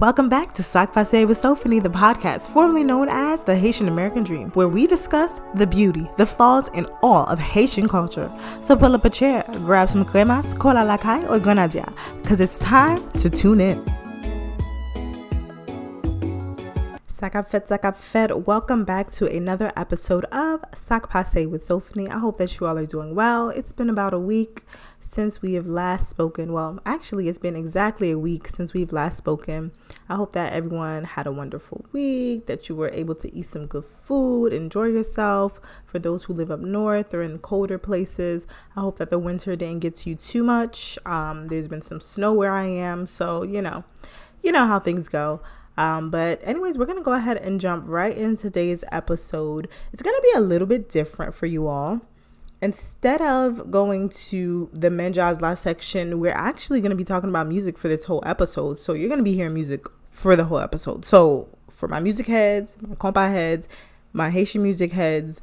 Welcome back to S'ak Pase With Sophonie, the podcast formerly known as the Haitian American Dream, where we discuss the beauty, the flaws, and all of Haitian culture. So pull up a chair, grab some cremas, cola la caille, or grenadilla, because it's time to tune in. S'ak Pase. Welcome back to another episode of S'ak Pase With Sophonie. I hope that you all are doing well. It's been about a week since we have last spoken. Well, actually, it's been exactly a week since we've last spoken. I hope that everyone had a wonderful week, that you were able to eat some good food, enjoy yourself. For those who live up north or in colder places, I hope that the winter didn't get to you too much. There's been some snow where I am, so you know how things go. But anyways, we're going to go ahead and jump right into today's episode. It's going to be a little bit different for you all. Instead of going to the Menja's last section, we're actually going to be talking about music for this whole episode. So you're going to be hearing music for the whole episode. So for my music heads, my Kompa heads, my Haitian music heads,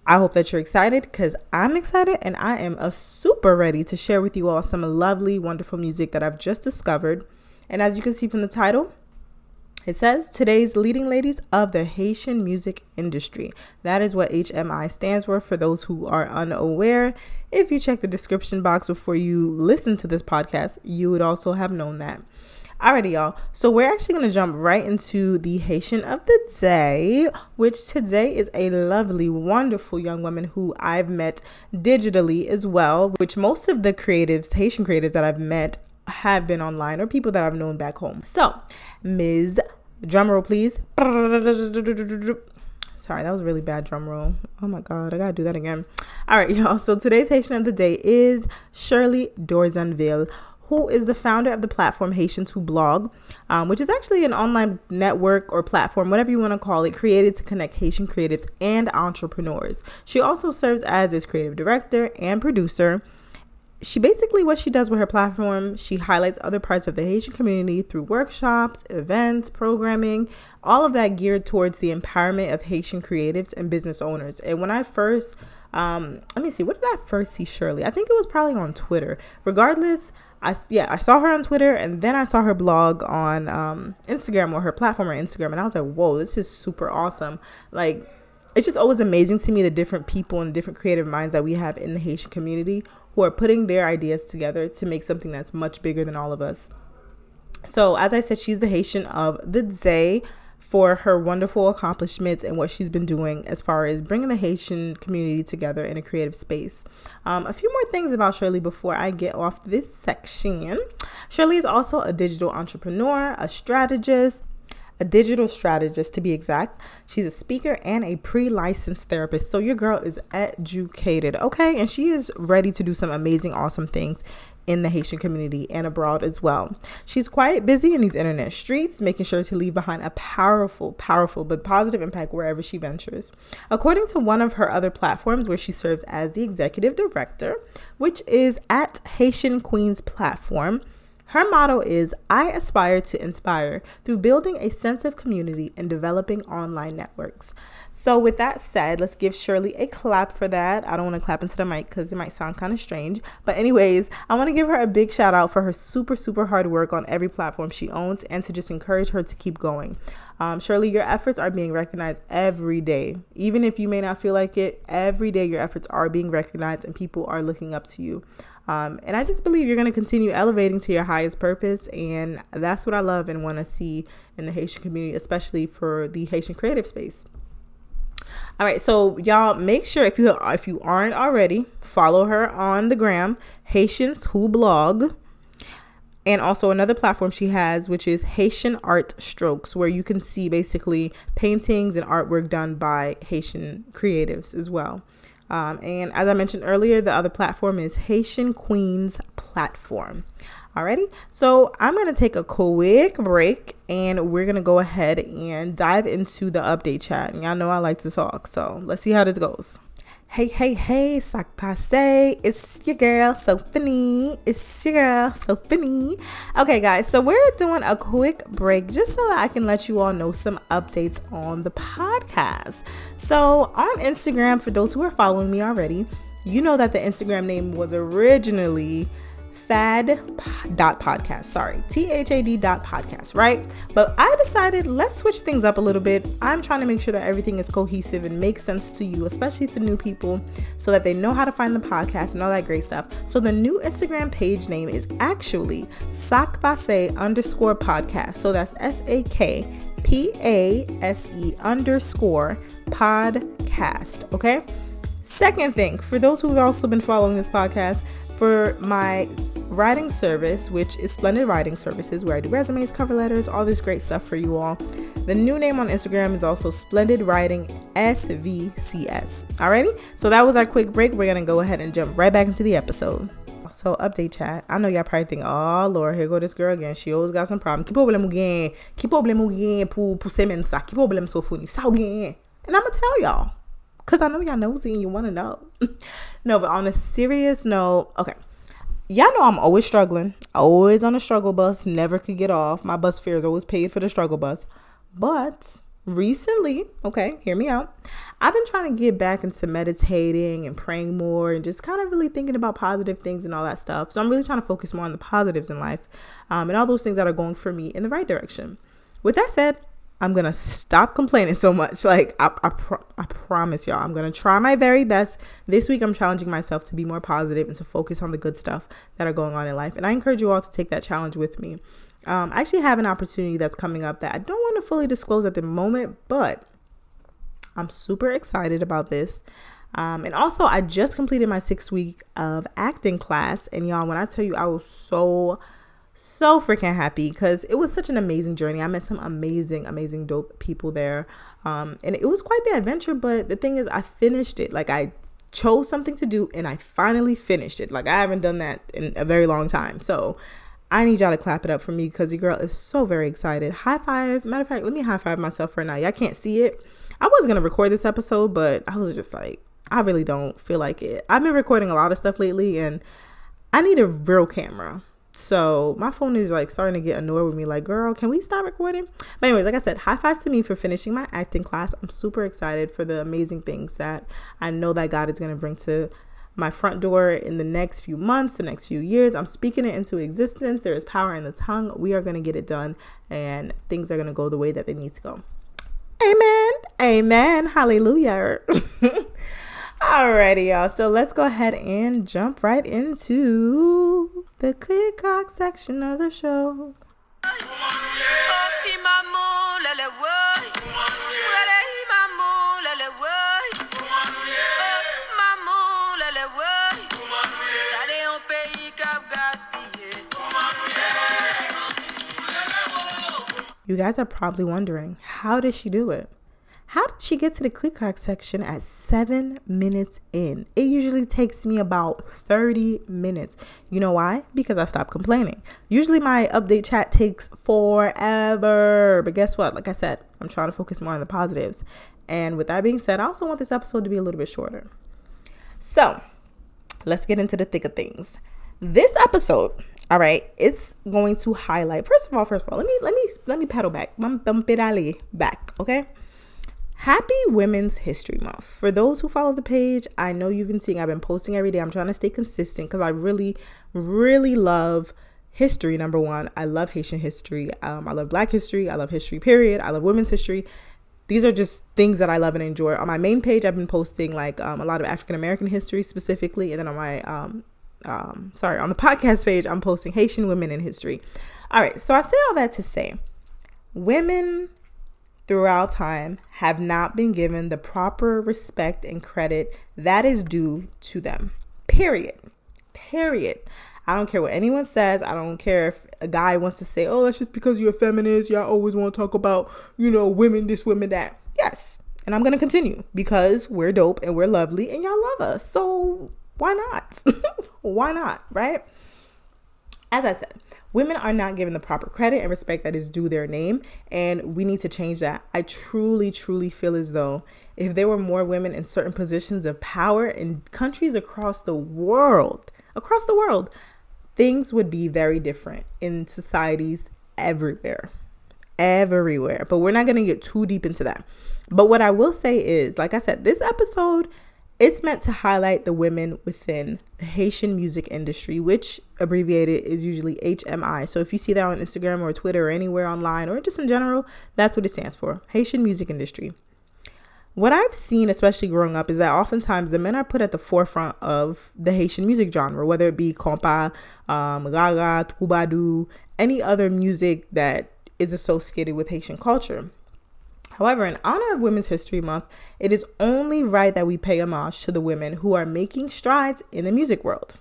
I hope that you're excited because I'm excited and I am super ready to share with you all some lovely, wonderful music that I've just discovered. And as you can see from the title, it says today's leading ladies of the Haitian Music Industry. That is what HMI stands for those who are unaware. If you check the description box before you listen to this podcast, you would also have known that. Alrighty, y'all. So we're actually going to jump right into the Haitian of the day, which today is a lovely, wonderful young woman who I've met digitally as well, which most of the Haitian creatives that I've met have been online or people that I've known back home. So, Ms. Drumroll, please. Sorry, that was a really bad drum roll. Oh my God, I gotta do that again. All right, y'all. So today's Haitian of the day is Shirley Dorsainvil, who is the founder of the platform Haitians Who Blog, which is actually an online network or platform, whatever you want to call it, created to connect Haitian creatives and entrepreneurs. She also serves as its creative director and producer. What she does with her platform, she highlights other parts of the Haitian community through workshops, events, programming, all of that geared towards the empowerment of Haitian creatives and business owners. And when I first, when did I first see Shirley? I think it was probably on Twitter. Regardless, I saw her on Twitter and then I saw her blog on Instagram, or her platform on Instagram. And I was like, whoa, this is super awesome. Like, it's just always amazing to me, the different people and different creative minds that we have in the Haitian community who are putting their ideas together to make something that's much bigger than all of us. So as I said, she's the Haitian of the day for her wonderful accomplishments and what she's been doing as far as bringing the Haitian community together in a creative space. A few more things about Shirley before I get off this section. Shirley is also a digital entrepreneur, a digital strategist to be exact. She's a speaker and a pre-licensed therapist. So your girl is educated, okay? And she is ready to do some amazing, awesome things in the Haitian community and abroad as well. She's quite busy in these internet streets, making sure to leave behind a powerful but positive impact wherever she ventures. According to one of her other platforms where she serves as the executive director, which is at Haitian Queens Platform, her motto is, I aspire to inspire through building a sense of community and developing online networks. So with that said, let's give Shirley a clap for that. I don't want to clap into the mic because it might sound kind of strange. But anyways, I want to give her a big shout out for her super hard work on every platform she owns and to just encourage her to keep going. Shirley, your efforts are being recognized every day. Even if you may not feel like it, every day your efforts are being recognized and people are looking up to you. And I just believe you're going to continue elevating to your highest purpose. And that's what I love and want to see in the Haitian community, especially for the Haitian creative space. All right. So y'all make sure if you aren't already, follow her on the gram, Haitians Who Blog. And also another platform she has, which is Haitian Art Strokes, where you can see basically paintings and artwork done by Haitian creatives as well. And as I mentioned earlier, the other platform is Haitian Queens Platform. Alrighty, so I'm going to take a quick break and we're going to go ahead and dive into the update chat. And y'all know I like to talk, so let's see how this goes. Hey, S'ak Pase. It's your girl, Sophonie. Okay, guys, so we're doing a quick break just so that I can let you all know some updates on the podcast. So on Instagram, for those who are following me already, you know that the Instagram name was originally THAD.podcast, THAD.podcast, right? But I decided let's switch things up a little bit. I'm trying to make sure that everything is cohesive and makes sense to you, especially to new people, so that they know how to find the podcast and all that great stuff. So the new Instagram page name is actually S'ak Pase _podcast. So that's SAKPASE _podcast. Okay. Second thing, for those who've also been following this podcast, for my writing service, which is Splendid Writing Services, where I do resumes, cover letters, all this great stuff for you all. The new name on Instagram is also Splendid Writing SVCS. Alrighty, so that was our quick break. We're gonna go ahead and jump right back into the episode. So update chat. I know y'all probably think, oh Lord, here go this girl again. She always got some problem. Ki problem again pour semen sa. Ki problem Sophonie. Sa bien. And I'm gonna tell y'all, cause I know y'all nosy and you wanna know. No, but on a serious note, okay. Y'all know I'm always struggling. Always on a struggle bus. Never could get off. My bus fare is always paid for the struggle bus. But recently, okay, hear me out, I've been trying to get back into meditating and praying more and just kind of really thinking about positive things and all that stuff. So I'm really trying to focus more on the positives in life, and all those things that are going for me in the right direction. With that said, I'm going to stop complaining so much. Like, I promise y'all, I'm going to try my very best. This week, I'm challenging myself to be more positive and to focus on the good stuff that are going on in life. And I encourage you all to take that challenge with me. I actually have an opportunity that's coming up that I don't want to fully disclose at the moment, but I'm super excited about this. And also, I just completed my 6 week of acting class. And y'all, when I tell you, I was so freaking happy because it was such an amazing journey. I met some amazing dope people there. And it was quite the adventure. But the thing is, I finished it. Like, I chose something to do and I finally finished it. Like, I haven't done that in a very long time. So I need y'all to clap it up for me because your girl is so very excited. High five. Matter of fact, let me high five myself right now. Y'all can't see it. I was going to record this episode, but I was just like, I really don't feel like it. I've been recording a lot of stuff lately and I need a real camera. So my phone is like starting to get annoyed with me. Like, girl, can we stop recording? But anyways, like I said, high five to me for finishing my acting class. I'm super excited for the amazing things that I know that God is going to bring to my front door in the next few months, the next few years. I'm speaking it into existence. There is power in the tongue. We are going to get it done and things are going to go the way that they need to go. Amen. Amen. Hallelujah. Alrighty, y'all. So let's go ahead and jump right into the quick cock section of the show. You guys are probably wondering, how did she do it? How did she get to the quick crack section at 7 minutes in? It usually takes me about 30 minutes. You know why? Because I stopped complaining. Usually my update chat takes forever. But guess what? Like I said, I'm trying to focus more on the positives. And with that being said, I also want this episode to be a little bit shorter. So let's get into the thick of things. This episode, all right, it's going to highlight, first of all, let me pedal back. Back, okay? Happy Women's History Month. For those who follow the page, I know you've been seeing I've been posting every day. I'm trying to stay consistent because I really, really love history. Number one, I love Haitian history. I love Black history. I love history, period. I love women's history. These are just things that I love and enjoy. On my main page, I've been posting like a lot of African American history specifically. And then on my, on the podcast page, I'm posting Haitian women in history. All right. So I say all that to say women throughout time have not been given the proper respect and credit that is due to them. Period. I don't care what anyone says. I don't care if a guy wants to say, oh, that's just because you're a feminist. Y'all always want to talk about, women, this, women, that. Yes. And I'm going to continue because we're dope and we're lovely and y'all love us. So why not? Why not? Right? As I said, women are not given the proper credit and respect that is due their name, and we need to change that. I truly, truly feel as though if there were more women in certain positions of power in countries across the world, things would be very different in societies everywhere. But we're not going to get too deep into that. But what I will say is, like I said, this episode It's meant to highlight the women within the Haitian music industry, which abbreviated is usually HMI. So if you see that on Instagram or Twitter or anywhere online or just in general, that's what it stands for, Haitian Music Industry. What I've seen, especially growing up, is that oftentimes the men are put at the forefront of the Haitian music genre, whether it be Kompa, Gaga, Troubadou, any other music that is associated with Haitian culture. However, in honor of Women's History Month, it is only right that we pay homage to the women who are making strides in the music world.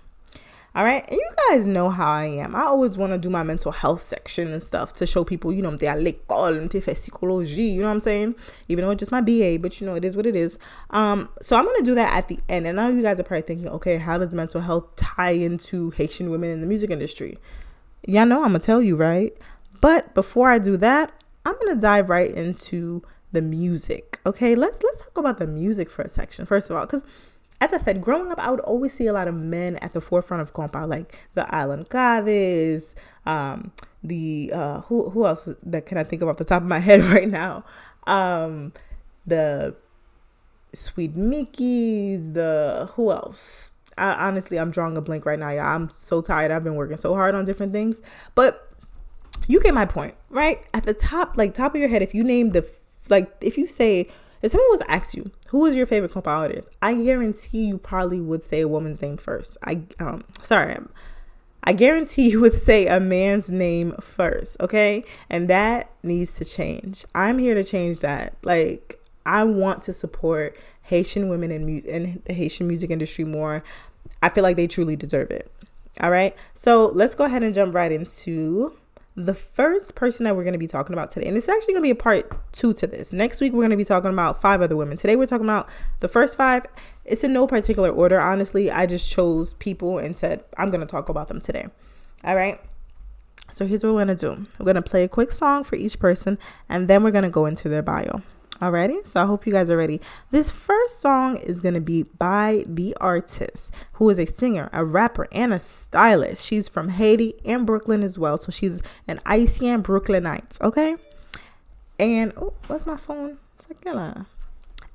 All right. And you guys know how I am. I always want to do my mental health section and stuff to show people, you know, I'm à l'école, I'm fait psychologie, you know what I'm saying? Even though it's just my BA, but you know, it is what it is. So I'm going to do that at the end. And I know you guys are probably thinking, okay, how does mental health tie into Haitian women in the music industry? Y'all know I'm going to tell you, right? But before I do that, I'm going to dive right into the music. Okay, let's talk about the music for a section. First of all, because as I said, growing up, I would always see a lot of men at the forefront of Kompa, like the Island Caves, who else that can I think of off the top of my head right now? The Sweet Mickeys, who else? Honestly, I'm drawing a blank right now, y'all. I'm so tired. I've been working so hard on different things, but you get my point, right? At the top of your head, if you name if someone was to ask you, who is your favorite Kompa artist? I guarantee you probably would say a woman's name first. I guarantee you would say a man's name first, okay? And that needs to change. I'm here to change that. Like, I want to support Haitian women in the Haitian music industry more. I feel like they truly deserve it. All right? So let's go ahead and jump right into the first person that we're going to be talking about today. And it's actually going to be a part 2 to this. Next week, we're going to be talking about 5 other women. Today, we're talking about the first 5. It's in no particular order. Honestly, I just chose people and said, I'm going to talk about them today. All right. So here's what we're going to do. We're going to play a quick song for each person, and then we're going to go into their bio. Alrighty, so I hope you guys are ready. This first song is going to be by the artist, who is a singer, a rapper, and a stylist. She's from Haiti and Brooklyn as well. So she's an Haitian Brooklynite, okay? And, what's my phone? It's like,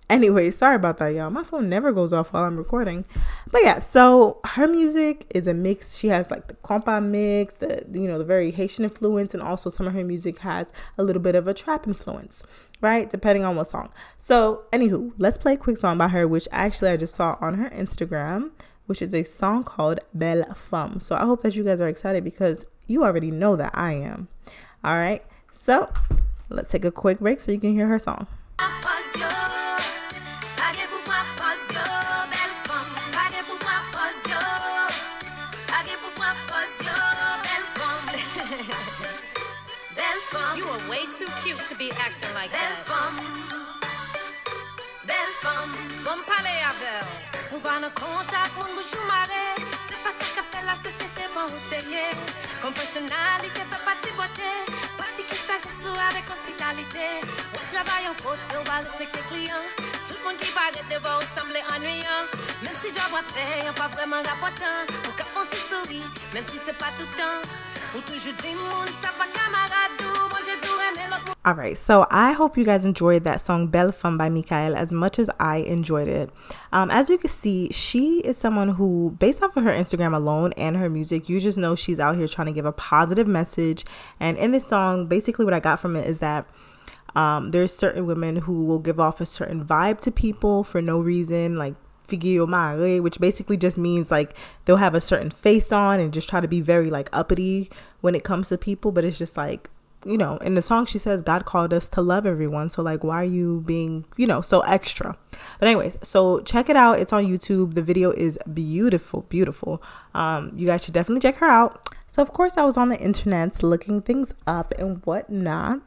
anyway, sorry about that, y'all. My phone never goes off while I'm recording. But yeah, so her music is a mix. She has like the Kompa mix, the very Haitian influence, and also some of her music has a little bit of a trap influence, right? Depending on what song. So anywho, let's play a quick song by her, which actually I just saw on her Instagram, which is a song called Belle Femme. So I hope that you guys are excited because you already know that I am. All right. So let's take a quick break so you can hear her song. You are way too cute to be acting like that. Belle femme, bon parler avec. On va en contact, mon bouche marée. C'est pas ça qu'a fait la société, bon essayer. Comme personnalité, fait partie beauté. Partie qui s'agisse avec hospitalité. On travaille en côté, on va respecter client. Tout le monde qui va arrêter va sembler ennuyant. Même si job à faire, y'a pas vraiment rapportant. On cap on s'y sourit, même si c'est pas tout le temps. All right, so I hope you guys enjoyed that song Belle Femme by Mikael as much as I enjoyed it. As you can see, she is someone who, based off of her Instagram alone and her music, you just know she's out here trying to give a positive message. And in this song, basically what I got from it is that there's certain women who will give off a certain vibe to people for no reason, like which basically just means like they'll have a certain face on and just try to be very like uppity when it comes to people. But it's just like, you know, in the song she says God called us to love everyone, so like why are you being, you know, so extra? But anyways, so check it out. It's on YouTube. The video is beautiful. You guys should definitely check her out. So of course I was on the internet looking things up and whatnot,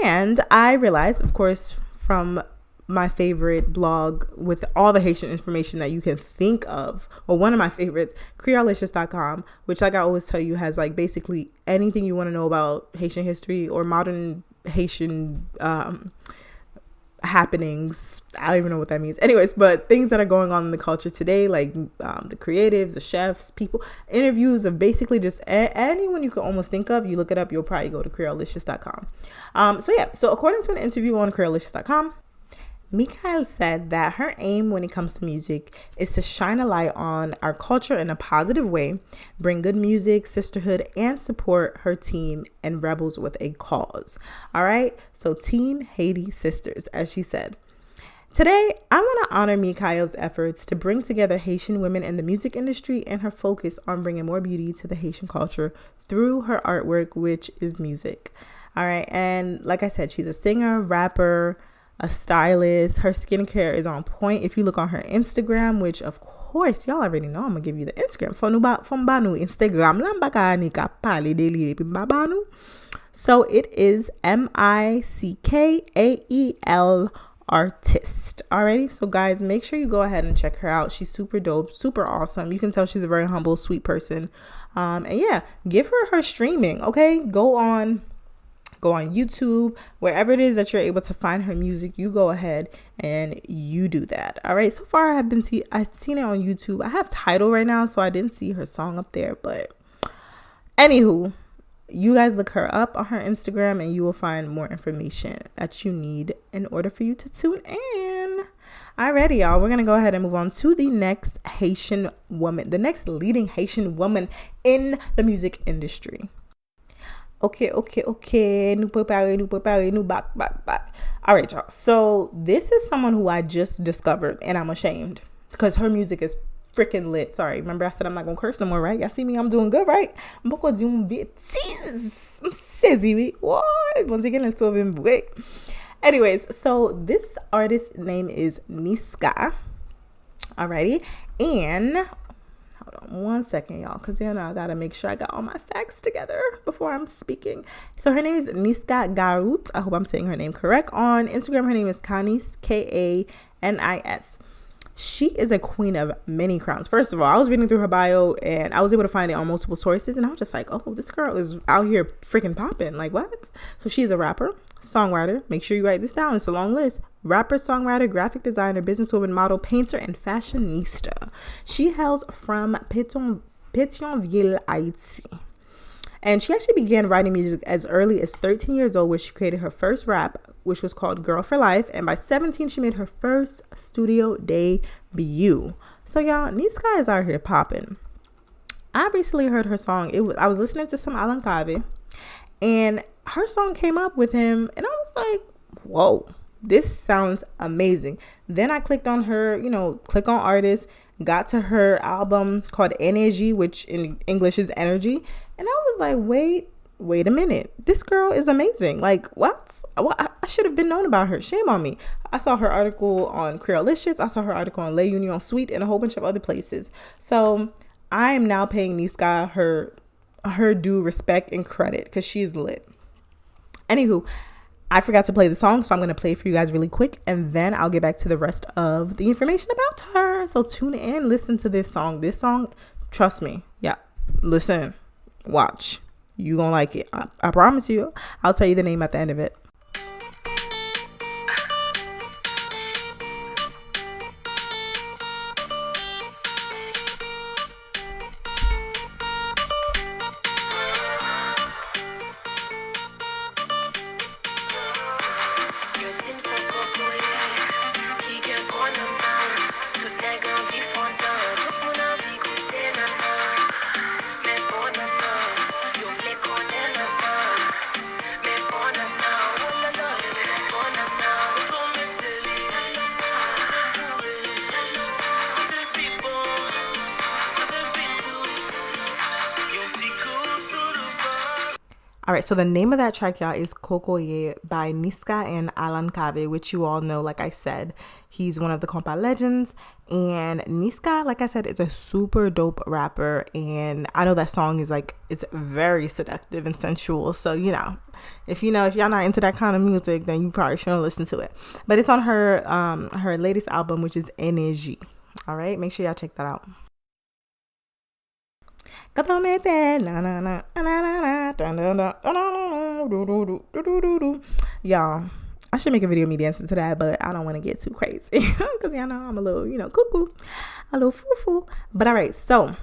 and I realized, of course, from my favorite blog with all the Haitian information that you can think of, or one of my favorites, creolicious.com, which, like I always tell you, has like basically anything you want to know about Haitian history or modern Haitian happenings. I don't even know what that means. Anyways, but things that are going on in the culture today, like the creatives, the chefs, people, interviews of basically just anyone you could almost think of. You look it up, you'll probably go to creolicious.com. So according to an interview on creolicious.com, Mikhail said that her aim when it comes to music is to shine a light on our culture in a positive way, bring good music, sisterhood, and support her team and rebels with a cause. All right, so Team Haiti Sisters, as she said. Today, I want to honor Mikhail's efforts to bring together Haitian women in the music industry and her focus on bringing more beauty to the Haitian culture through her artwork, which is music. All right, and like I said, she's a singer, rapper, a stylist. Her skincare is on point. If you look on her Instagram, which of course y'all already know, I'm gonna give you the Instagram. From Banu Instagram, so it is MICKAEL artist. Alrighty, so guys, make sure you go ahead and check her out. She's super dope, super awesome. You can tell she's a very humble, sweet person. And yeah, give her streaming. Okay, go on YouTube, wherever it is that you're able to find her music. You go ahead and you do that. All right, so far I've seen it on YouTube. I have Tidal right now, so I didn't see her song up there, but anywho, you guys look her up on her Instagram and you will find more information that you need in order for you to tune in. Alrighty, y'all, we're gonna go ahead and move on to the next Haitian woman, the next leading Haitian woman in the music industry. Okay. Nous back. All right, y'all. So this is someone who I just discovered, and I'm ashamed because her music is freaking lit. Sorry, remember I said I'm not gonna curse no more, right? Y'all see me, I'm doing good, right? Anyways, so this artist's name is Niska. Alrighty, and hold on one second, y'all, because I gotta make sure I got all my facts together before I'm speaking. So her name is Niska Garut. I hope I'm saying her name correct. On Instagram, her name is Kanis, Kanis. She is a queen of many crowns. First of all, I was reading through her bio and I was able to find it on multiple sources, and I was just like, oh, this girl is out here freaking popping. Like, what? So she's a rapper, songwriter. Make sure you write this down. It's a long list. Rapper, songwriter, graphic designer, businesswoman, model, painter, and fashionista. She hails from Pt.1, Haiti. And she actually began writing music as early as 13 years old, where she created her first rap, which was called Girl for Life. And by 17, she made her first studio debut. So y'all, Niska is out here popping. I recently heard her song. I was listening to some Alan Cave, and her song came up with him, and I was like, whoa, this sounds amazing. Then I clicked on her, click on artist, got to her album called Energy, which in English is energy. And I was like, wait a minute. This girl is amazing. Like, what? I should have been known about her. Shame on me. I saw her article on Creolicious. I saw her article on Le Union Suite and a whole bunch of other places. So I am now paying Niska her due respect and credit because she's lit. Anywho, I forgot to play the song, so I'm going to play it for you guys really quick, and then I'll get back to the rest of the information about her. So tune in, listen to this song. This song, trust me. Yeah, listen, watch. You gonna like it. I promise you. I'll tell you the name at the end of it. All right, so the name of that track, y'all, is Kokoye by Niska and Alan Cave, which you all know. Like I said, he's one of the Kompa legends. And Niska, like I said, is a super dope rapper. And I know that song is it's very seductive and sensual. So, if y'all not into that kind of music, then you probably shouldn't listen to it. But it's on her latest album, which is Energy. All right, make sure y'all check that out. Y'all, I should make a video of me dancing to that, but I don't want to get too crazy because y'all know I'm a little, cuckoo, a little foo-foo. But all right, so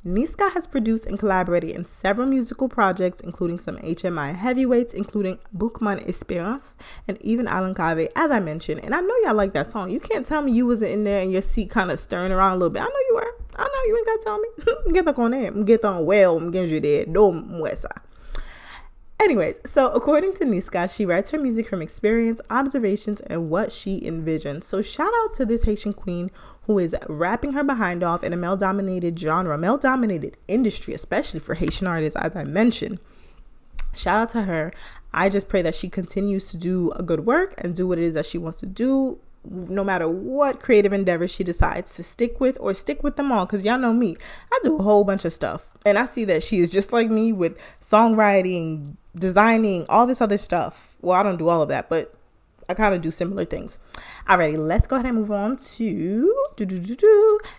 Niska has produced and collaborated in several musical projects, including some HMI heavyweights, including Boukman Esperance and even Alan Cave, as I mentioned. And I know y'all like that song. You can't tell me you wasn't in there and your seat kind of stirring around a little bit. I know you were. I know you ain't got to tell me. Get on there. Get on well. Get you there. Don't mwesa. Anyways, so according to Niska, she writes her music from experience, observations, and what she envisioned. So shout out to this Haitian queen who is rapping her behind off in a male-dominated genre, male-dominated industry, especially for Haitian artists, as I mentioned. Shout out to her. I just pray that she continues to do a good work and do what it is that she wants to do, no matter what creative endeavor she decides to stick with, or stick with them all. Because y'all know me, I do a whole bunch of stuff. And I see that she is just like me with songwriting, designing, all this other stuff. Well, I don't do all of that, but I kind of do similar things. Alrighty, let's go ahead and move on to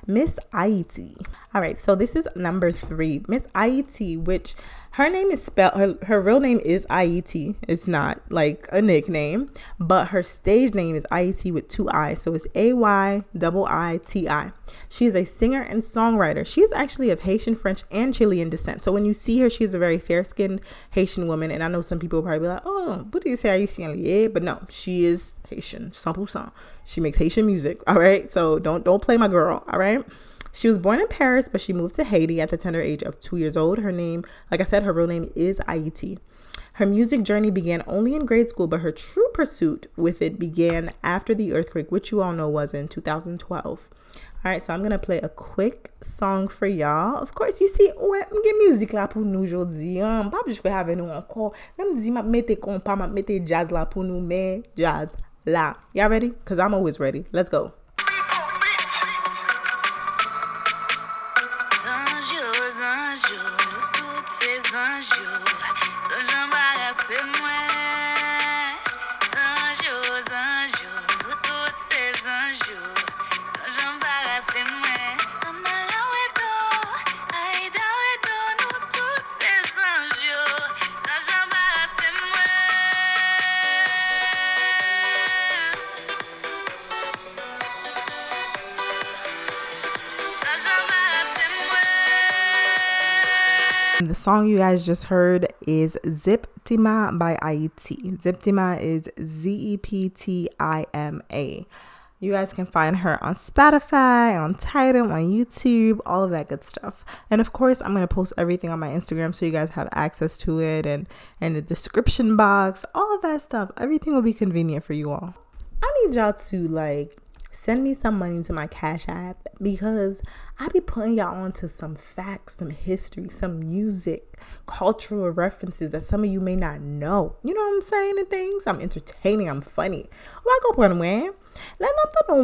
Miss Haiti. All right, so this is number 3, Miss Haiti, which her name is spelled, her real name is Haiti. It's not like a nickname, but her stage name is Haiti with 2 I's. So it's Ayiti. She is a singer and songwriter. She is actually of Haitian, French, and Chilean descent. So when you see her, she's a very fair-skinned Haitian woman. And I know some people will probably be like, oh, what do you say Haitian? Yeah, but no, she is Haitian, 100%. She makes Haitian music, all right? So don't play my girl, all right? She was born in Paris, but she moved to Haiti at the tender age of 2 years old. Her name, like I said, her real name is Haiti. Her music journey began only in grade school, but her true pursuit with it began after the earthquake, which you all know was in 2012. All right, so I'm going to play a quick song for y'all. Of course, you see, ouais, m'gen musique là pour nous aujourd'hui. Pas obligé de faire nous encore. Même si m'a mette Kompa, m'a mette jazz là pour nous, mais jazz là. Y'all ready? Because I'm always ready. Let's go. The song you guys just heard is Zeptima by Haiti. Zeptima is Zeptima. You guys can find her on Spotify, on Tidal, on YouTube, all of that good stuff. And of course, I'm going to post everything on my Instagram so you guys have access to it, and the description box, all of that stuff. Everything will be convenient for you all. I need y'all to send me some money to my Cash App, because I be putting y'all onto some facts, some history, some music, cultural references that some of you may not know. You know what I'm saying? And things. I'm entertaining. I'm funny. Why go pour moi? Là, nous avons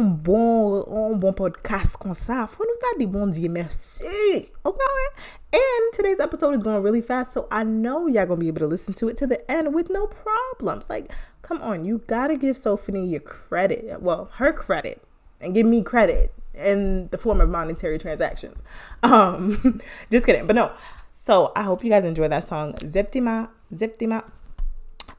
un bon podcast comme ça. Faut nous dire des bons dieux merci. Okay? And today's episode is going really fast, so I know y'all gonna be able to listen to it to the end with no problems. Come on, you gotta give Sophonie your credit. Well, her credit, and give me credit in the form of monetary transactions. Just kidding, but no. So I hope you guys enjoy that song, Zeptima.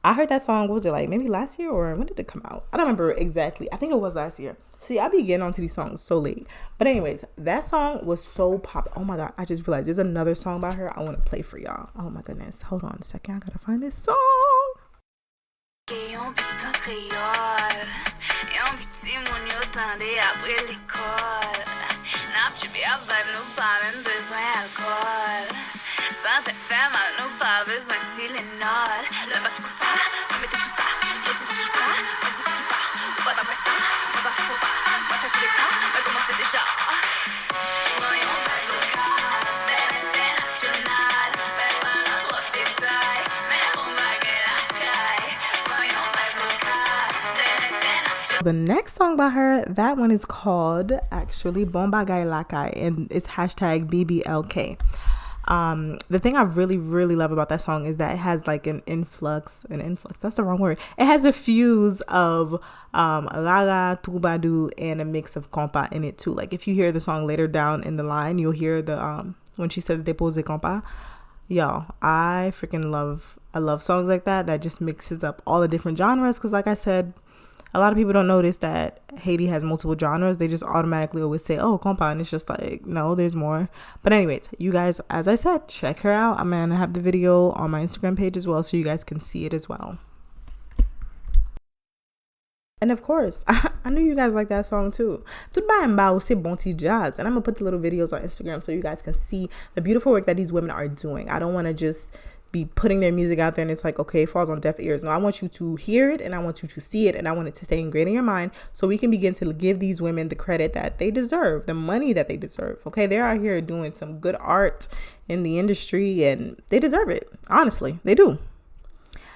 I heard that song, what was it, maybe last year, or when did it come out? I don't remember exactly. I think it was last year. See, I be getting onto these songs so late. But anyways, that song was so pop. Oh my God, I just realized there's another song by her I want to play for y'all. Oh my goodness. Hold on a second. I gotta find this song. Ça te fait mal, nous pas besoin de Tylenol. Le bâti comme ça, on met tout ça. Le type qui ça, le type qui part. On va d'après ça, on va faut pas. On va faire tous les cas, on va commencer déjà. Voyons pas le cas, c'est international. Mais pas dans trop de détails, mais on va gagner la caille. Voyons pas le cas, c'est international. The next song by her, that one is called, actually, Bon Bagay Lakai, and it's hashtag BBLK. The thing I really, really love about that song is that it has an influx, that's the wrong word. It has a fuse of Rara, Troubadou, and a mix of Kompa in it too. If you hear the song later down in the line, you'll hear the when she says Depose Kompa. Y'all, I love songs like that just mixes up all the different genres, because like I said, a lot of people don't notice that Haiti has multiple genres. They just automatically always say, oh, Kompa, and it's just like, no, there's more. But anyways, you guys, as I said, check her out. I'm gonna have the video on my Instagram page as well, so you guys can see it as well. And of course, I knew you guys like that song too. Tout ba mba c'est bon ti jazz. And I'm going to put the little videos on Instagram so you guys can see the beautiful work that these women are doing. I don't want to just be putting their music out there and it's like, okay, it falls on deaf ears. No, I want you to hear it and I want you to see it and I want it to stay ingrained in your mind so we can begin to give these women the credit that they deserve, the money that they deserve. Okay, they're out here doing some good art in the industry and they deserve it. Honestly, they do.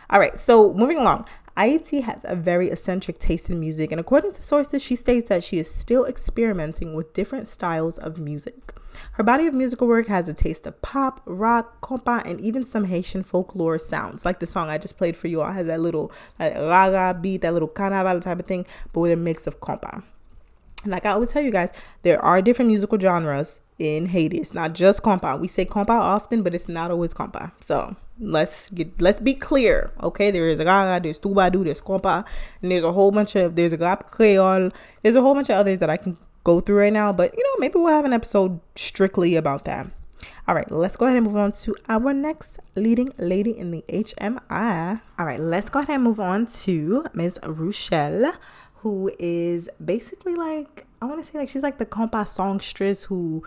All right, so moving along. Haiti has a very eccentric taste in music, and according to sources, she states that she is still experimenting with different styles of music. Her body of musical work has a taste of pop, rock, kompa, and even some Haitian folklore sounds. Like the song I just played for you all has that little raga beat, that little carnaval type of thing, but with a mix of kompa. Like I always tell you guys, there are different musical genres in Haiti. It's not just kompa. We say kompa often, but it's not always kompa. So let's be clear, okay? There is a gaga, there's tubadu, there's kompa, and there's a rap creole. There's a whole bunch of others that I can go through right now, but maybe we'll have an episode strictly about that. All right, let's go ahead and move on to our next leading lady in the HMI. All right, let's go ahead and move on to Ms. Rochelle, who is basically like, I want to say like she's like the kompa songstress who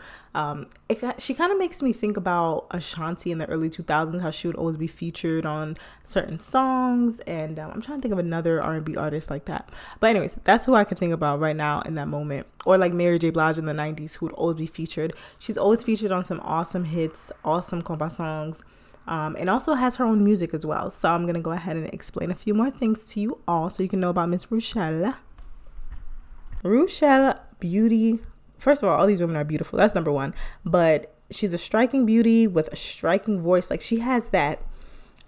she kind of makes me think about Ashanti in the early 2000s, how she would always be featured on certain songs, and I'm trying to think of another R&B artist like that. But anyways, that's who I can think about right now in that moment. Or like Mary J. Blige in the 90s, who would always be featured. She's always featured on some awesome hits, awesome kompa songs. And also has her own music as well. So I'm going to go ahead and explain a few more things to you all so you can know about Miss Rochelle. Rochelle beauty. First of all these women are beautiful. That's number one. But she's a striking beauty with a striking voice. Like she has that,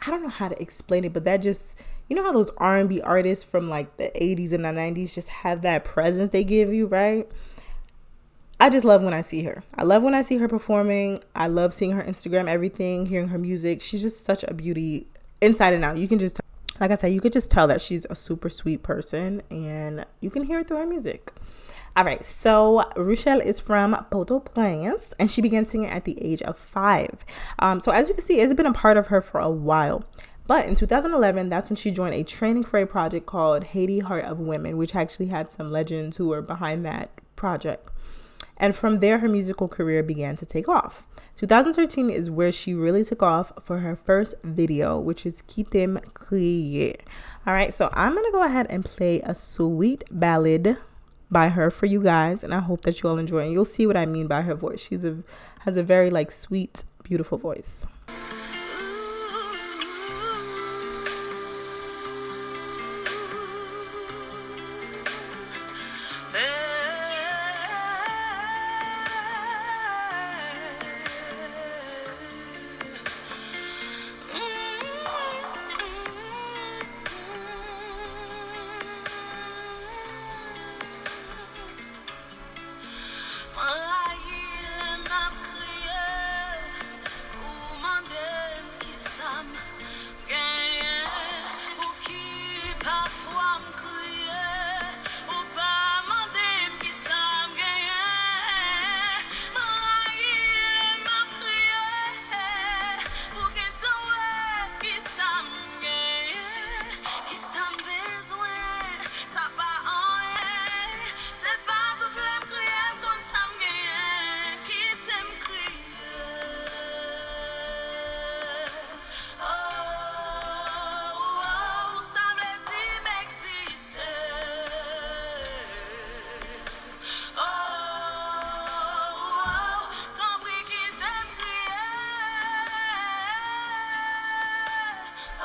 I don't know how to explain it, but that just, how those R&B artists from like the 80s and the 90s just have that presence they give you, right? I just love when I see her. I love when I see her performing. I love seeing her Instagram, everything, hearing her music. She's just such a beauty inside and out. You can just, like I said, you could just tell that she's a super sweet person and you can hear it through her music. All right, so Rochelle is from Pt.1 and she began singing at the age of 5. So as you can see, it's been a part of her for a while. But in 2011, that's when she joined a training for a project called Haiti Heart of Women, which actually had some legends who were behind that project. And from there, her musical career began to take off. 2013 is where she really took off for her first video, which is Chime. All right, so I'm going to go ahead and play a sweet ballad by her for you guys, and I hope that you all enjoy, and you'll see what I mean by her voice. Has a very like sweet, beautiful voice.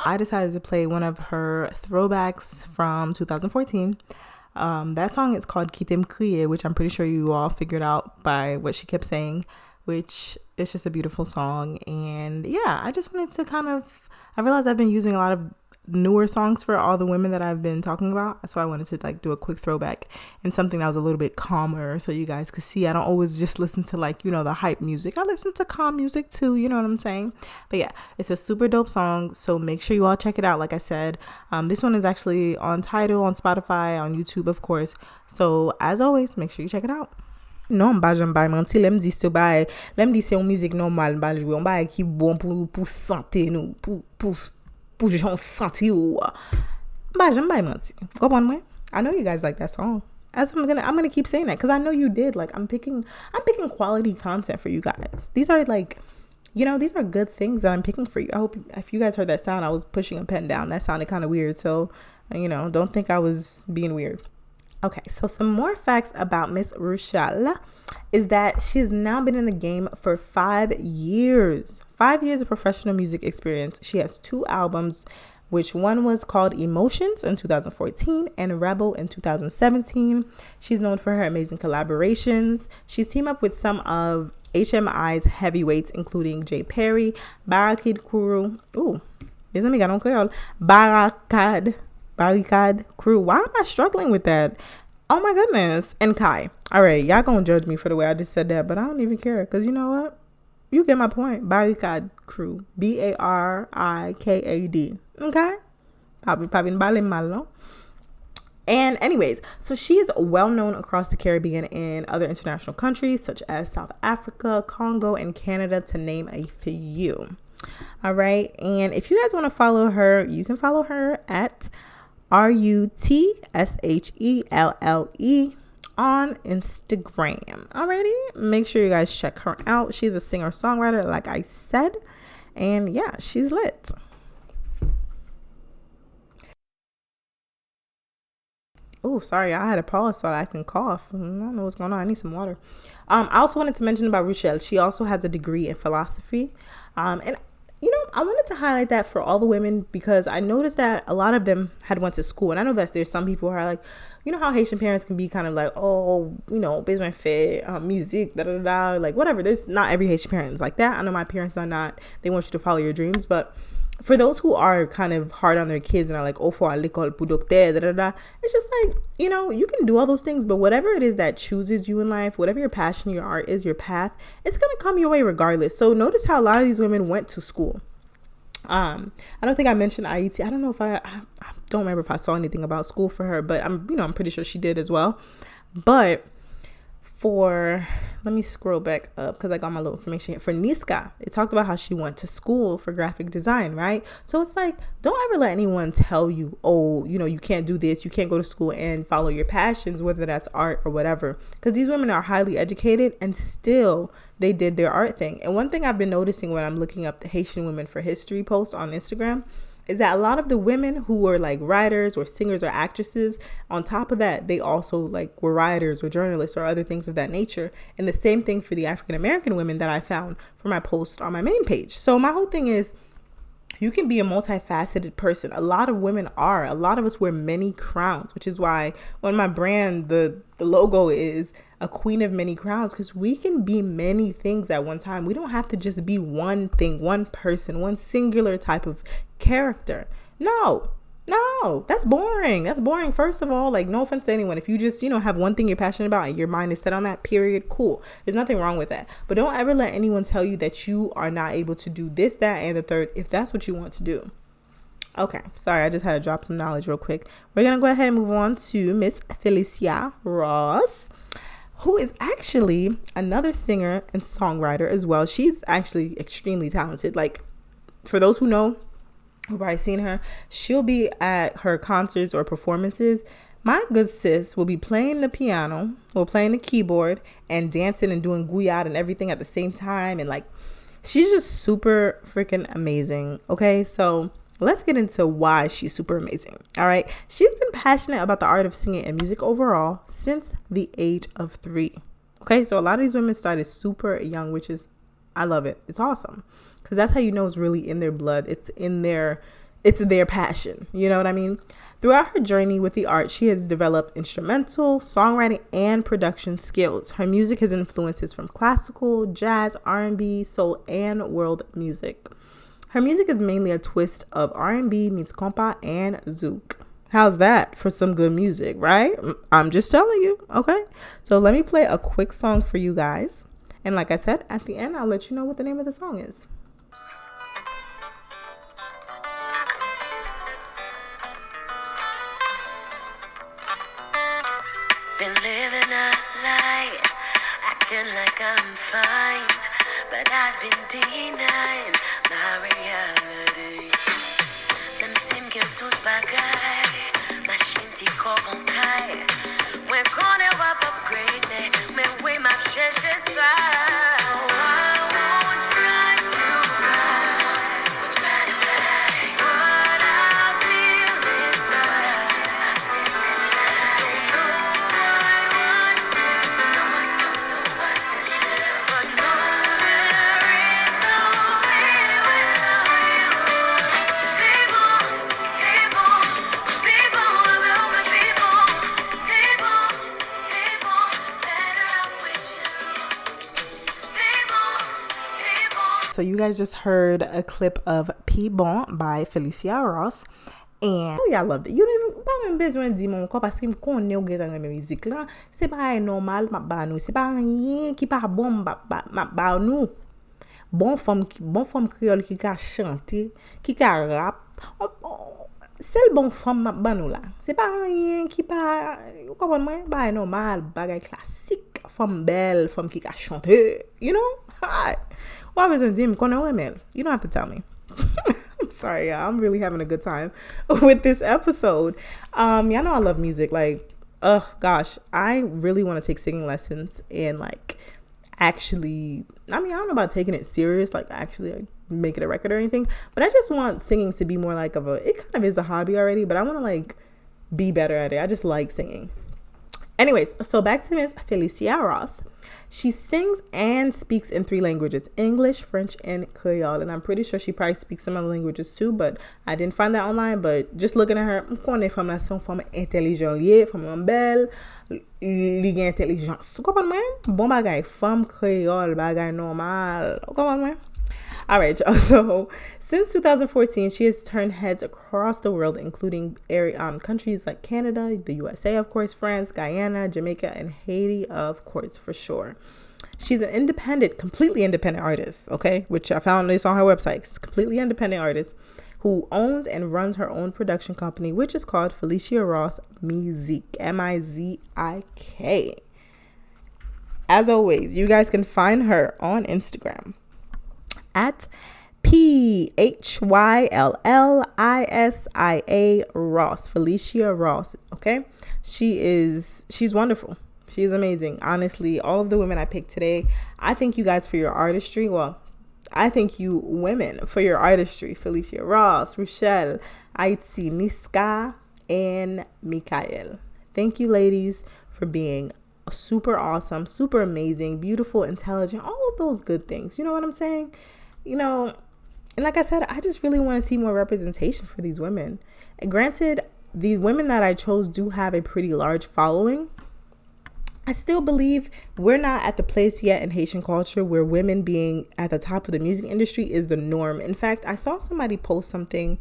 I decided to play one of her throwbacks from 2014. That song is called Kitem Kriye, which I'm pretty sure you all figured out by what she kept saying, which is just a beautiful song. And yeah, I just wanted to I realized I've been using a lot of newer songs for all the women that I've been talking about. So I wanted to like do a quick throwback and something that was a little bit calmer so you guys could see I don't always just listen to like, you know, the hype music. I listen to calm music too, you know what I'm saying? But yeah, it's a super dope song, so make sure you all check it out. Like I said, this one is actually on Tidal, on Spotify, on YouTube, of course. So as always, make sure you check it out. Non, ba j'aime pas mentir, l'aime dit c'est ba, l'aime dit c'est une musique normale, ba jouer on ba qui bon pour santé nous, pour gens santé ou. Ba j'aime pas mentir. Vous comprenez? I know you guys like that song. As I'm gonna keep saying that because I know you did. Like I'm picking quality content for you guys. These are like, you know, these are good things that I'm picking for you. I hope if you guys heard that sound, I was pushing a pen down. That sounded kind of weird. So, you know, don't think I was being weird. Okay, so some more facts about Miss Rochelle is that she has now been in the game for 5 years. 5 years of professional music experience. She has 2 albums, which one was called Emotions in 2014 and Rebel in 2017. She's known for her amazing collaborations. She's teamed up with some of HMI's heavyweights, including Jay Perry, Barakid Kuru. Ooh, mes amis gars non créole. Barricade Crew. Why am I struggling with that? Oh my goodness. And Kai. All right, y'all gonna judge me for the way I just said that, but I don't even care because you know what? You get my point. Barricade Crew. Barikad. Okay? And anyways, so she is well known across the Caribbean and other international countries such as South Africa, Congo, and Canada, to name a few. All right. And if you guys want to follow her, you can follow her at RUTSHELLE on Instagram. Alrighty, make sure you guys check her out. She's a singer-songwriter, like I said, and yeah, she's lit. Oh, sorry, I had to pause so that I can cough. I don't know what's going on. I need some water. I also wanted to mention about Rochelle. She also has a degree in philosophy, and you know, I wanted to highlight that for all the women because I noticed that a lot of them had went to school. And I know that there's some people who are like, you know how Haitian parents can be kind of like, oh, you know, besoin fait music, like whatever. There's not every Haitian parent is like that. I know my parents are not. They want you to follow your dreams. But for those who are kind of hard on their kids and are like, oh, for l'école pour docteur, it's just like, you know, you can do all those things, but whatever it is that chooses you in life, whatever your passion, your art is, your path, it's going to come your way regardless. So notice how a lot of these women went to school. I don't think I mentioned IET. I don't know if I don't remember if I saw anything about school for her, but I'm pretty sure she did as well. But let me scroll back up because I got my little information here. For Niska, it talked about how she went to school for graphic design, right? So it's like, don't ever let anyone tell you, oh, you know, you can't do this, you can't go to school and follow your passions, whether that's art or whatever. Because these women are highly educated and still they did their art thing. And one thing I've been noticing when I'm looking up the Haitian Women for History posts on Instagram is that a lot of the women who were like writers or singers or actresses, on top of that, they also like were writers or journalists or other things of that nature. And the same thing for the African American women that I found for my post on my main page. So my whole thing is, you can be a multifaceted person. A lot of women are. A lot of us wear many crowns, which is why on my brand, the logo is a queen of many crowns, because we can be many things at one time. We don't have to just be one thing, one person, one singular type of character. No, that's boring. That's boring. First of all, like, no offense to anyone. If you just, you know, have one thing you're passionate about and your mind is set on that, period, cool. There's nothing wrong with that. But don't ever let anyone tell you that you are not able to do this, that, and the third, if that's what you want to do. Okay, sorry, I just had to drop some knowledge real quick. We're going to go ahead and move on to Miss Felicia Ross, who is actually another singer and songwriter as well. She's actually extremely talented. Like, for those who know, who've already seen her, she'll be at her concerts or performances. My good sis will be playing the piano or playing the keyboard and dancing and doing guyad and everything at the same time. And like, she's just super freaking amazing. Okay, so let's get into why she's super amazing. All right. She's been passionate about the art of singing and music overall since the age of 3. Okay. So a lot of these women started super young, which is, I love it. It's awesome. Because that's how you know it's really in their blood. It's their passion. You know what I mean? Throughout her journey with the art, she has developed instrumental, songwriting, and production skills. Her music has influences from classical, jazz, R&B, soul, and world music. Her music is mainly a twist of R&B meets Kompa and Zouk. How's that for some good music, right? I'm just telling you, okay? So let me play a quick song for you guys. And like I said, at the end, I'll let you know what the name of the song is. Been living a lie, acting like I'm fine, but I've been denying my reality. Même si m'ke tout bagay, machine ti korrompay. When konen wap upgrade me, men way map chèche sa. I won't try to hide what I feel inside. Don't know what to do, but no, there is no way without you. People around me, people, better off with you. So you guys just heard a clip of Pt.1 by Felicia Ross. And oh, yeah, I loved it. You don't even besoin di mon ko parce que m'konne ou gen dans musique là, c'est pas normal m'a ba nou, c'est pas rien qui pas bon m'a ba nou. Bon femme créole qui ka chanter, qui ka rap. C'est le bon femme m'a ba nou là. C'est pas rien qui pas, vous comprenez moi, ba normal, bagay classique, femme belle, femme qui ka chanter, you know? What was in m'konne ou emel? You don't have to tell me. I'm sorry, y'all. I'm really having a good time with this episode. Y'all know I love music. Like, gosh, I really want to take singing lessons and like actually, I mean, I don't know about taking it serious, like actually like, make it a record or anything, but I just want singing to be more like it kind of is a hobby already, but I want to like be better at it. I just like singing. Anyways, so back to Miss Felicia Ross. She sings and speaks in 3 languages, English, French, and Creole. And I'm pretty sure she probably speaks some other languages too, but I didn't find that online. But just looking at her, je connais femme là son femme intelligente liée, femme belle, li gen intelligence. Vous comprenez? Bon bagay, femme Creole, bagay normal. Vous comprenez? All right, y'all. So since 2014, she has turned heads across the world, including countries like Canada, the USA, of course, France, Guyana, Jamaica, and Haiti, of course, for sure. She's an completely independent artist, okay, which I found this on her website. It's completely independent artist who owns and runs her own production company, which is called Felicia Ross Musique, Mizik. As always, you guys can find her on Instagram at Phyllisia Ross, Felicia Ross. Okay, she's wonderful. She's amazing. Honestly, all of the women I picked today, I thank you guys for your artistry. Well, I thank you women for your artistry. Felicia Ross, Rochelle, Aitzi, Niska, and Mikael. Thank you, ladies, for being super awesome, super amazing, beautiful, intelligent, all of those good things. You know what I'm saying? You know, and like I said, I just really want to see more representation for these women. And granted, these women that I chose do have a pretty large following. I still believe we're not at the place yet in Haitian culture where women being at the top of the music industry is the norm. In fact, I saw somebody post something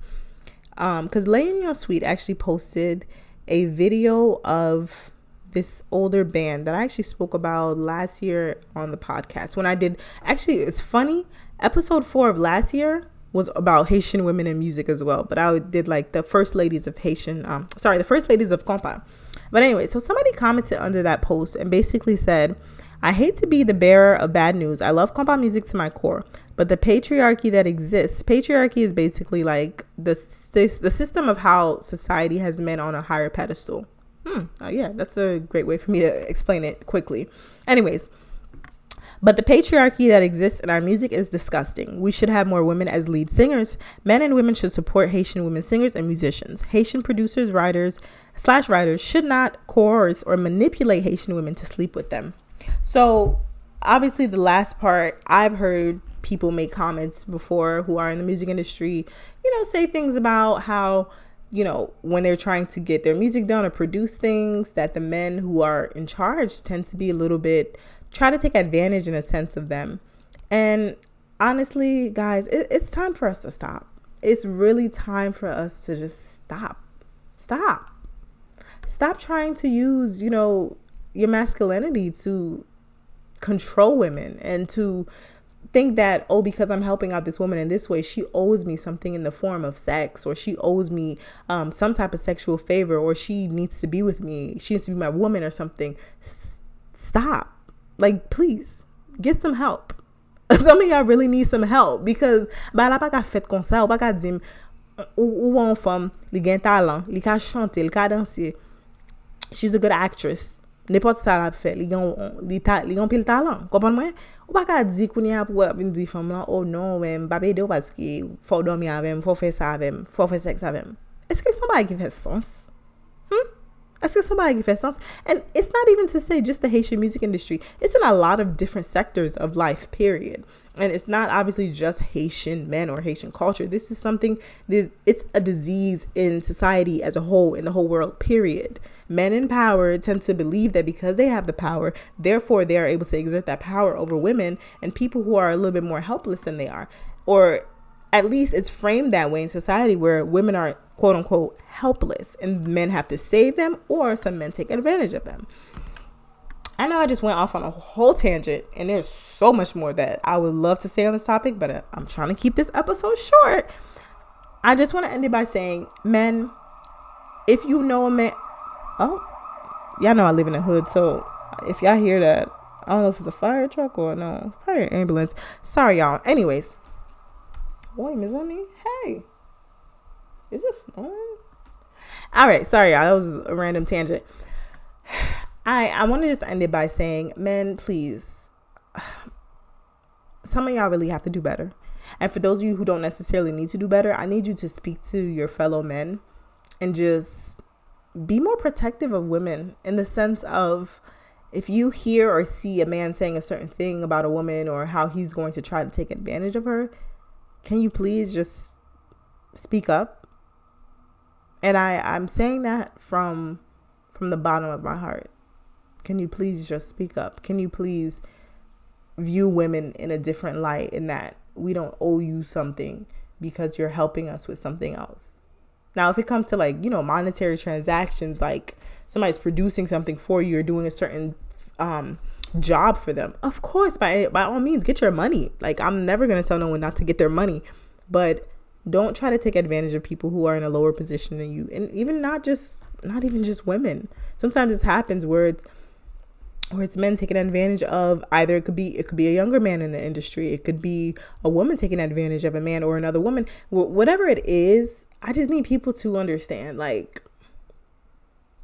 because Leon Sweet actually posted a video of this older band that I actually spoke about last year on the podcast. When I did, actually, it's funny. Episode 4 of last year was about Haitian women in music as well. But I did like the first ladies of the first ladies of Kompa. But anyway, so somebody commented under that post and basically said, I hate to be the bearer of bad news. I love Kompa music to my core, but the patriarchy that exists, patriarchy is basically like the system of how society has men on a higher pedestal. Yeah, that's a great way for me to explain it quickly. Anyways, but the patriarchy that exists in our music is disgusting. We should have more women as lead singers. Men and women should support Haitian women singers and musicians. Haitian producers, writers should not coerce or manipulate Haitian women to sleep with them. So obviously the last part, I've heard people make comments before who are in the music industry, say things about how, when they're trying to get their music done or produce things, that the men who are in charge tend to be a little bit, try to take advantage in a sense of them. And honestly, guys, it's time for us to stop. It's really time for us to just stop. Stop trying to use, your masculinity to control women and to think that, oh, because I'm helping out this woman in this way, she owes me something in the form of sex, or she owes me some type of sexual favor, or she needs to be with me. She needs to be my woman or something. Stop. Like, please get some help. Some of y'all really need some help, because ba la pa ka fet kon sa, ou pa ka dim ou an femme li gen talent, li ka chante, li ka danser. She's a good actress. N'importe sa la fait, li gen pile talent. Kompon mwen? Ou pa ka di kouni ap wè vin di femme la, oh non, mba pe de ou paski fò dormi avem, fò fè sa avem, fò fè sex avem. Est-ce que somebody qui fait sens? Est-ce que somebody qui fait sens? And it's not even to say just the Haitian music industry. It's in a lot of different sectors of life, period. And it's not obviously just Haitian men or Haitian culture. This is something, it's a disease in society as a whole, in the whole world, period. Men in power tend to believe that because they have the power, therefore they are able to exert that power over women and people who are a little bit more helpless than they are. Or at least it's framed that way in society, where women are quote unquote helpless and men have to save them, or some men take advantage of them. I know I just went off on a whole tangent, and there's so much more that I would love to say on this topic, but I'm trying to keep this episode short. I just want to end it by saying, men, if you know a man, oh, y'all know I live in the hood, so if y'all hear that, I don't know if it's a fire truck or no, probably an ambulance. Sorry, y'all. Anyways, boy, Miss Honey, hey, is this snowing? All right, sorry, y'all. That was a random tangent. I want to just end it by saying, men, please, some of y'all really have to do better. And for those of you who don't necessarily need to do better, I need you to speak to your fellow men and just be more protective of women, in the sense of, if you hear or see a man saying a certain thing about a woman or how he's going to try to take advantage of her, can you please just speak up? And I'm saying that from the bottom of my heart. Can you please just speak up? Can you please view women in a different light, in that we don't owe you something because you're helping us with something else? Now, if it comes to monetary transactions, like somebody's producing something for you or doing a certain job for them, of course, by all means, get your money. Like, I'm never going to tell no one not to get their money, but don't try to take advantage of people who are in a lower position than you. And even not even just women. Sometimes it happens where it's men taking advantage of, either it could be a younger man in the industry, it could be a woman taking advantage of a man or another woman. Whatever it is, I just need people to understand, like,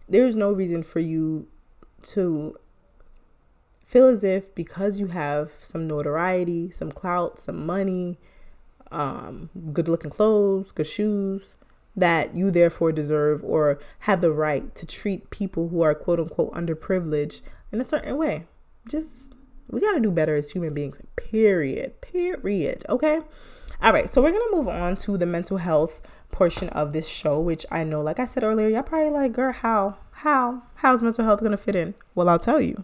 there's no reason for you to feel as if because you have some notoriety, some clout, some money, good looking clothes, good shoes, that you therefore deserve or have the right to treat people who are quote unquote underprivileged in a certain way. We got to do better as human beings, period. Okay. All right. So we're going to move on to the mental health portion of this show, which I know, like I said earlier, y'all probably like, girl, how's mental health going to fit in? Well, I'll tell you.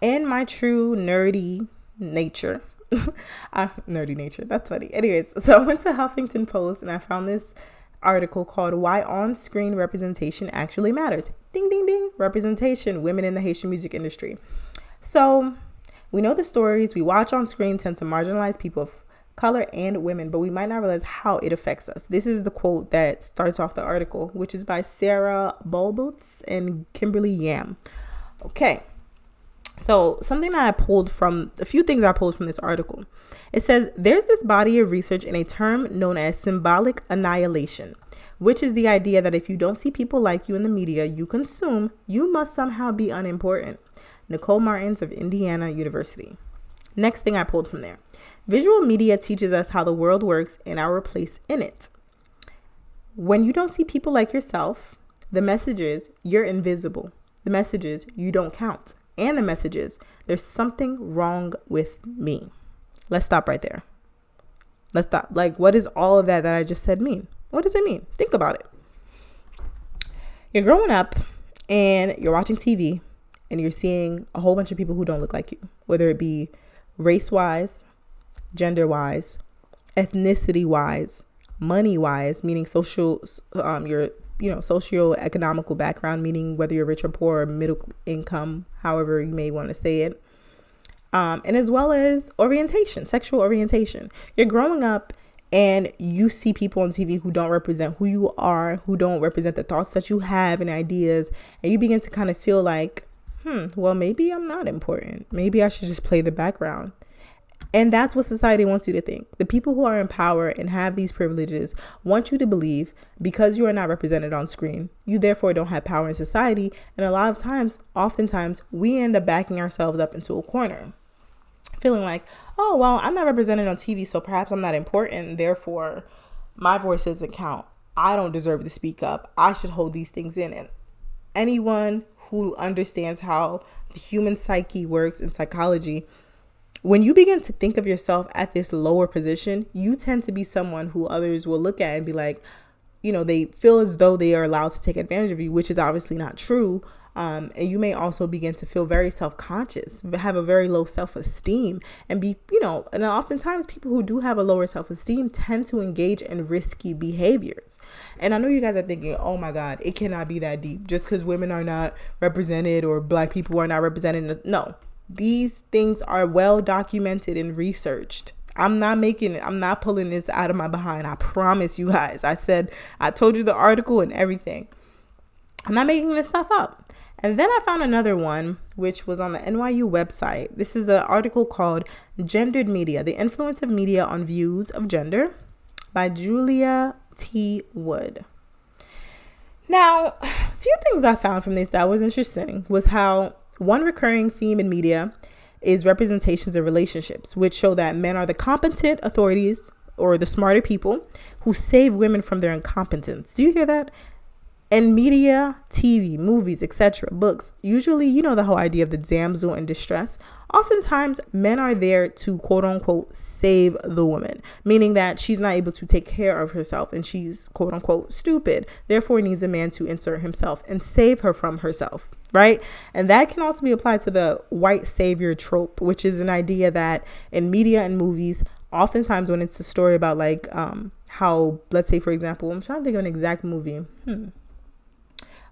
In my true nerdy nature, that's funny. Anyways, so I went to Huffington Post and I found this article called "Why On-Screen Representation Actually Matters." Ding, ding, ding. Representation, women in the Haitian music industry. So we know the stories we watch on screen tend to marginalize people of color, and women, but we might not realize how it affects us. This is the quote that starts off the article, which is by Sarah Bulbutz and Kimberly Yam. Okay. So something that I pulled from, a few things I pulled from this article. It says, there's this body of research in a term known as symbolic annihilation, which is the idea that if you don't see people like you in the media you consume, you must somehow be unimportant. Nicole Martins of Indiana University. Next thing I pulled from there. Visual media teaches us how the world works and our place in it. When you don't see people like yourself, the message is you're invisible. The message is you don't count. And the message is there's something wrong with me. Let's stop right there. Let's stop. Like, what does all of that I just said mean? What does it mean? Think about it. You're growing up and you're watching TV and you're seeing a whole bunch of people who don't look like you, whether it be race-wise, gender-wise, ethnicity-wise, money-wise, meaning social, your socio-economical background, meaning whether you're rich or poor or middle income, however you may want to say it. And as well as orientation, sexual orientation. You're growing up and you see people on TV who don't represent who you are, who don't represent the thoughts that you have and ideas. And you begin to kind of feel like, well, maybe I'm not important. Maybe I should just play the background. And that's what society wants you to think. The people who are in power and have these privileges want you to believe because you are not represented on screen, you therefore don't have power in society. And a lot of times, oftentimes, we end up backing ourselves up into a corner, feeling like, oh, well, I'm not represented on TV, so perhaps I'm not important. Therefore, my voice doesn't count. I don't deserve to speak up. I should hold these things in. And anyone who understands how the human psyche works in psychology, when you begin to think of yourself at this lower position, you tend to be someone who others will look at and be like, they feel as though they are allowed to take advantage of you, which is obviously not true. And you may also begin to feel very self-conscious, have a very low self-esteem, and and oftentimes people who do have a lower self-esteem tend to engage in risky behaviors. And I know you guys are thinking, oh my God, it cannot be that deep just because women are not represented or Black people are not represented. No. These things are well documented and researched. I'm not pulling this out of my behind. I promise you guys. I told you the article and everything. I'm not making this stuff up. And then I found another one, which was on the NYU website. This is an article called Gendered Media, The Influence of Media on Views of Gender by Julia T. Wood. Now, a few things I found from this that was interesting was how one recurring theme in media is representations of relationships, which show that men are the competent authorities or the smarter people who save women from their incompetence. Do you hear that? In media, TV, movies, etc., books, usually, the whole idea of the damsel in distress. Oftentimes, men are there to, quote unquote, save the woman, meaning that she's not able to take care of herself and she's, quote unquote, stupid. Therefore, needs a man to insert himself and save her from herself, right? And that can also be applied to the white savior trope, which is an idea that in media and movies, oftentimes when it's a story about like how, let's say, for example, I'm trying to think of an exact movie.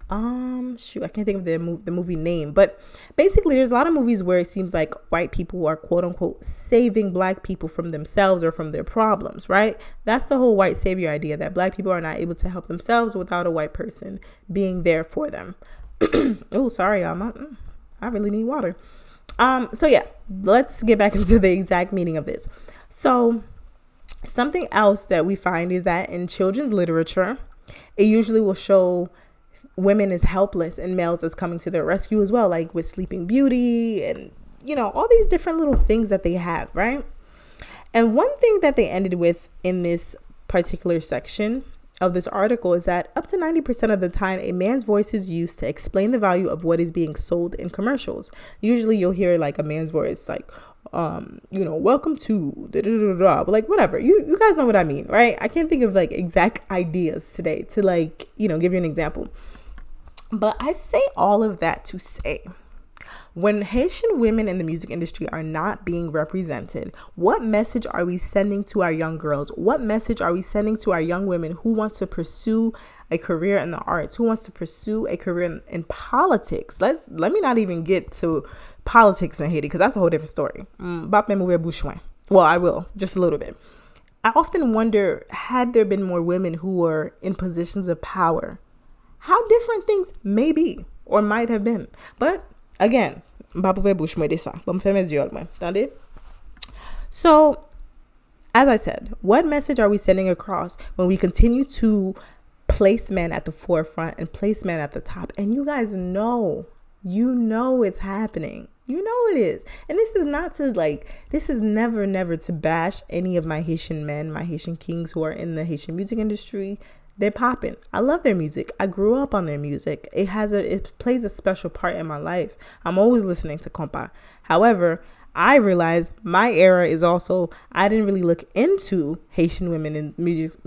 I can't think of the movie name, but basically there's a lot of movies where it seems like white people are, quote unquote, saving Black people from themselves or from their problems, right? That's the whole white savior idea, that Black people are not able to help themselves without a white person being there for them. Oh, sorry, y'all. I really need water. So yeah, let's get back into the exact meaning of this. So something else that we find is that in children's literature, it usually will show women as helpless and males as coming to their rescue as well, like with Sleeping Beauty and, all these different little things that they have, right? And one thing that they ended with in this particular section of this article is that up to 90% of the time, a man's voice is used to explain the value of what is being sold in commercials. Usually you'll hear like a man's voice, like, welcome to da, da, da, da, but like whatever, you guys know what I mean, right? I can't think of like exact ideas today to like, give you an example. But I say all of that to say, when Haitian women in the music industry are not being represented, what message are we sending to our young girls? What message are we sending to our young women who want to pursue a career in the arts, who wants to pursue a career in politics? Let me not even get to politics in Haiti, because that's a whole different story. Well, I will, just a little bit. I often wonder, had there been more women who were in positions of power, how different things may be or might have been. But again, so as I said, what message are we sending across when we continue to place men at the forefront and place men at the top? And you guys know, it's happening. You know it is. And this is not to this is never to bash any of my Haitian men, my Haitian kings who are in the Haitian music industry. They're popping. I love their music. I grew up on their music. It plays a special part in my life. I'm always listening to Kompa. However, I realized my era is also, I didn't really look into Haitian women in music.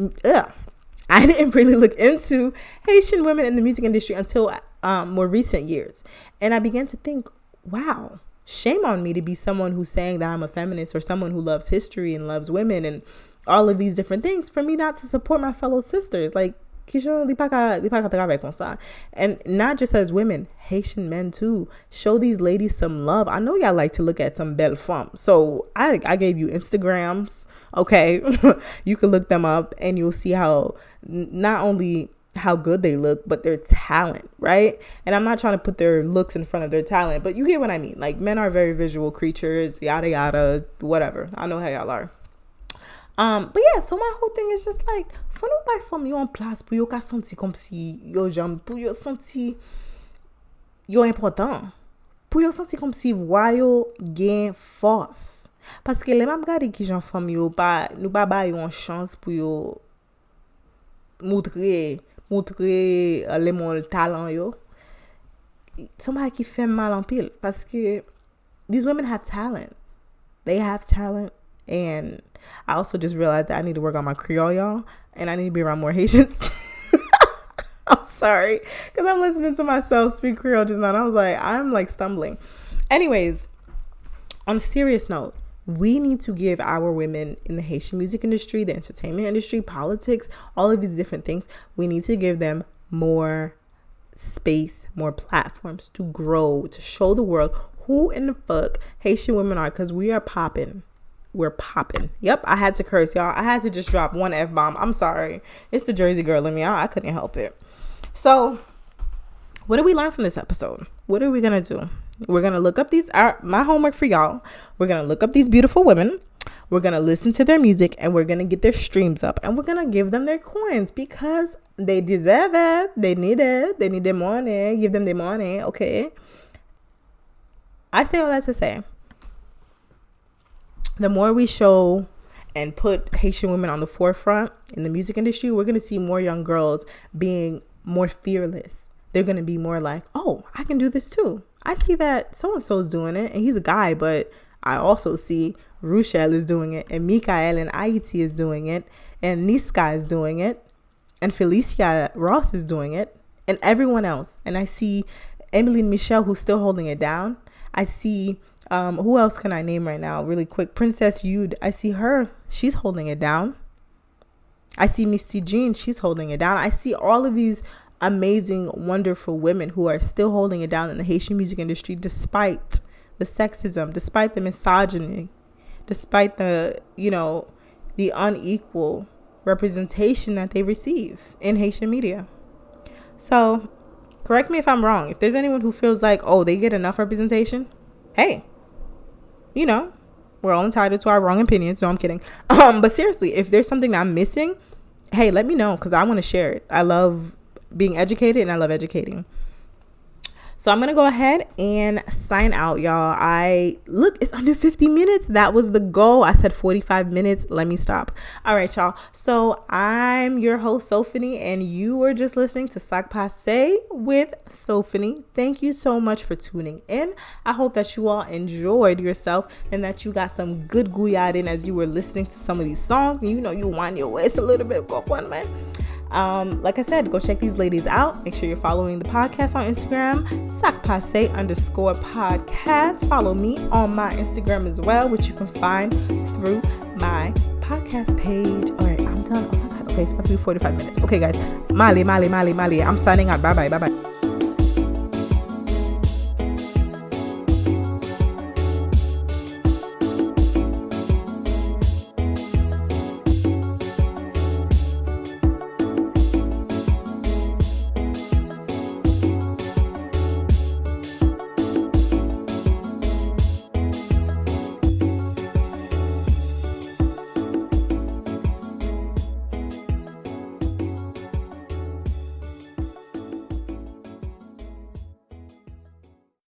I didn't really look into Haitian women in the music industry until more recent years. And I began to think, wow, shame on me to be someone who's saying that I'm a feminist or someone who loves history and loves women and all of these different things, for me not to support my fellow sisters. And not just as women, Haitian men too. Show these ladies some love. I know y'all like to look at some belle femme. So I gave you Instagrams. Okay. You can look them up and you'll see how not only how good they look, but their talent, right? And I'm not trying to put their looks in front of their talent, but you get what I mean. Like, men are very visual creatures, yada yada, whatever. I know how y'all are. But yeah, so my whole thing is just like, faut nou bay femme yo en place pou yo ka senti comme si yo jam, pou yo senti yo important, pou yo senti comme si voix yo gen force. Parce que les m'a gade ki jan femme yo pa, nou pa bay yo en chance pou yo montrer le mon talent yo. Somebody ki fait mal en pile, parce que these women have talent. They have talent. And I also just realized that I need to work on my Creole, y'all, and I need to be around more Haitians. I'm sorry, because I'm listening to myself speak Creole just now, and I was like, I'm like stumbling. Anyways, on a serious note, we need to give our women in the Haitian music industry, the entertainment industry, politics, all of these different things, we need to give them more space, more platforms to grow, to show the world who in the fuck Haitian women are, because we are popping. We're popping. Yep, I had to curse, y'all. I had to just drop one F-bomb. I'm sorry. It's the Jersey girl in me. I couldn't help it. So, what did we learn from this episode? What are we going to do? We're going to look up my homework for y'all. We're going to look up these beautiful women. We're going to listen to their music, and we're going to get their streams up, and we're going to give them their coins because they deserve it. They need it. They need their money. Give them their money. Okay. I say all that to say, the more we show and put Haitian women on the forefront in the music industry, we're going to see more young girls being more fearless. They're going to be more like, oh, I can do this too. I see that so-and-so is doing it and he's a guy, but I also see Rochelle is doing it and Mikael and Haiti is doing it and Niska is doing it and Felicia Ross is doing it and everyone else. And I see Emily and Michelle who's still holding it down. I see who else can I name right now really quick? Princess Yude. I see her. She's holding it down. I see Misty Jean. She's holding it down. I see all of these amazing, wonderful women who are still holding it down in the Haitian music industry despite the sexism, despite the misogyny, despite the unequal representation that they receive in Haitian media. So correct me if I'm wrong. If there's anyone who feels like, oh, they get enough representation, hey, we're all entitled to our wrong opinions. No, I'm kidding. But seriously, if there's something that I'm missing, hey, let me know because I want to share it. I love being educated and I love educating. So I'm going to go ahead and sign out, y'all. It's under 50 minutes. That was the goal. I said 45 minutes. Let me stop. All right, y'all. So I'm your host, Sophonie, and you were just listening to S'ak Pase with Sophonie. Thank you so much for tuning in. I hope that you all enjoyed yourself and that you got some good guyad in as you were listening to some of these songs. And you wind your waist a little bit. Go on, man. Like I said, go check these ladies out. Make sure you're following the podcast on Instagram, S'ak Pase _podcast. Follow me on my Instagram as well, which you can find through my podcast page. All right, I'm done. Oh my God. Okay, it's about to be 45 minutes. Okay, guys. Mali. I'm signing out. Bye-bye.